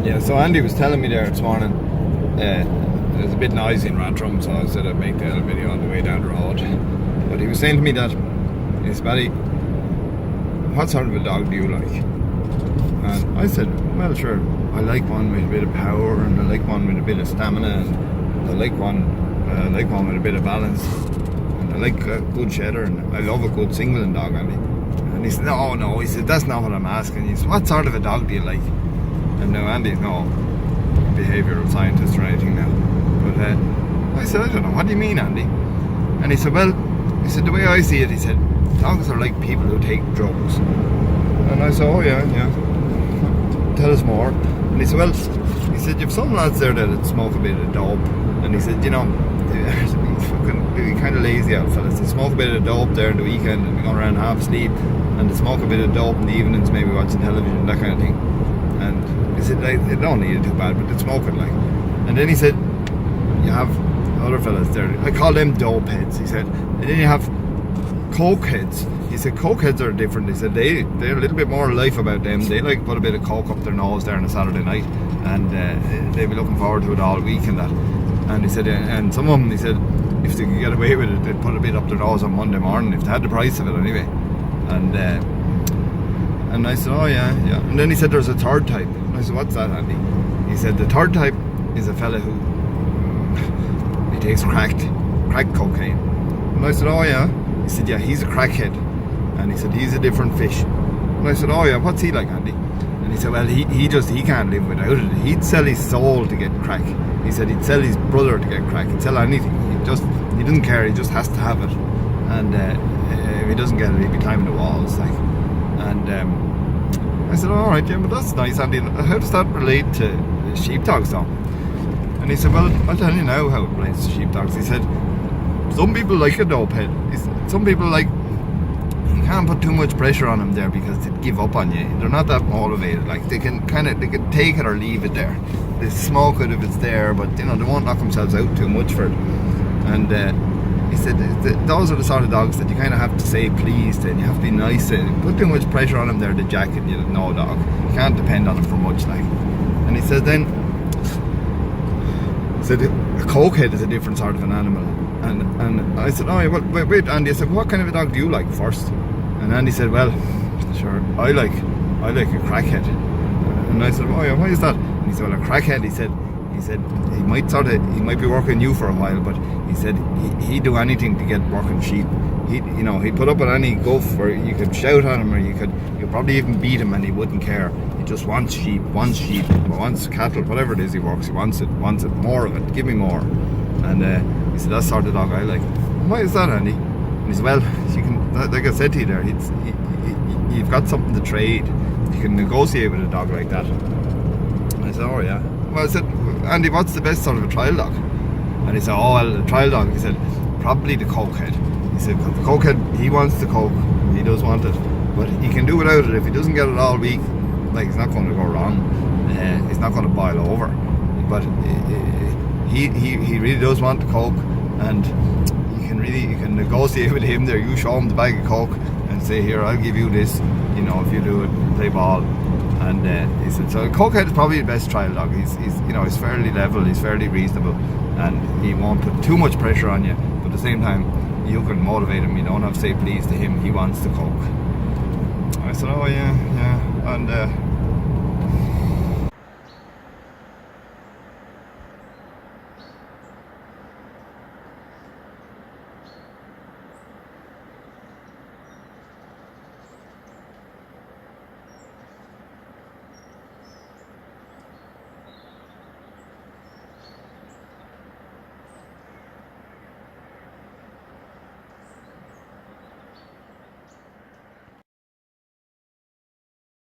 Yeah, so Andy was telling me there this morning, it was a bit noisy in Rantrum, so I said I'd make the little video on the way down the road. But he was saying to me that, "It's Paddy, what sort of a dog do you like?" And I said, "Well, sure, I like one with a bit of power, and I like one with a bit of stamina, and I like one with a bit of balance, and I like a good shedder, and I love a good singling dog, Andy." And he said, "No," he said, "that's not what I'm asking." He said, "What sort of a dog do you like?" And now Andy's no behavioural scientist or anything now. But I said, "I don't know, what do you mean, Andy?" And he said, "Well," he said, "the way I see it," he said, "dogs are like people who take drugs." And I said, "Oh yeah, tell us more." And he said, "Well," he said, "you've some lads there that smoke a bit of dope." And he said, "They're kind of lazy out fellas. They smoke a bit of dope there in the weekend and they go around half asleep, and they smoke a bit of dope in the evenings, maybe watching television, that kind of thing." And he said, they don't need it too bad, but they smoke it like. And then he said, "You have other fellas there, I call them dope heads," he said. "And then you have coke heads." He said, "Coke heads are different." He said, they're a little bit more life about them. They like put a bit of coke up their nose there on a Saturday night, and they'll be looking forward to it all week and that." And he said, and some of them, he said, if they could get away with it, they'd put a bit up their nose on Monday morning, if they had the price of it anyway. And I said, "Oh yeah." And then he said, "There's a third type." And I said, "What's that, Andy?" He said, "The third type is a fella who he takes crack cocaine." And I said, "Oh yeah." He said, "Yeah, he's a crackhead." And he said, "He's a different fish." And I said, "Oh yeah, what's he like, Andy?" And he said, "Well, he can't live without it. He'd sell his soul to get crack." He said he'd sell his brother to get crack. He'd sell anything. He doesn't care. He just has to have it. And if he doesn't get it, he'd be climbing the walls, like. And I said, "All right, yeah, but that's nice, Andy. How does that relate to sheepdogs, though?" And he said, "Well, I'll tell you now how it relates to sheepdogs." He said, "Some people like a dope head. Some people like, you can't put too much pressure on them there because they'd give up on you. They're not that motivated. Like they can take it or leave it there. They smoke it if it's there, but they won't knock themselves out too much for it." And he said, "Those are the sort of dogs that you kind of have to say please to, and you have to be nice to. Put too much pressure on them there, the jacket, no dog. You can't depend on them for much, like." And he said then, a cokehead is a different sort of an animal. And I said, "Oh yeah, well, wait, Andy." I said, "What kind of a dog do you like first?" And Andy said, "Well, sure, I like a crackhead." And I said, "Oh yeah, why is that?" And he said, "Well, a crackhead," he said he might be working you for a while, but he said he'd do anything to get working sheep. He'd put up with any guff, or you could shout at him, or you'd probably even beat him, and he wouldn't care. He just wants sheep, wants cattle, whatever it is he works, he wants it, more of it, give me more." And he said, "That's the sort of dog I like." "And why is that, Andy?" And he said, "Well, you can, like I said to you there, you've got something to trade. You can negotiate with a dog like that." And I said, "Oh yeah." Well, I said, "Andy, what's the best sort of a trial dog?" And he said, "Oh well, a trial dog," he said, "probably the cokehead." He said, "Because the cokehead, he wants the coke, he does want it, but he can do without it. If he doesn't get it all week, like, it's not going to go wrong. It's not going to boil over. But he really does want the coke, and you can negotiate with him there. You show him the bag of coke and say, 'Here, I'll give you this, if you do it, play ball.'" And he said, so cokehead is probably the best trial dog. He's fairly level, he's fairly reasonable, and he won't put too much pressure on you, but at the same time you can motivate him. You don't have to say please to him, he wants the coke. I said, "Oh yeah." And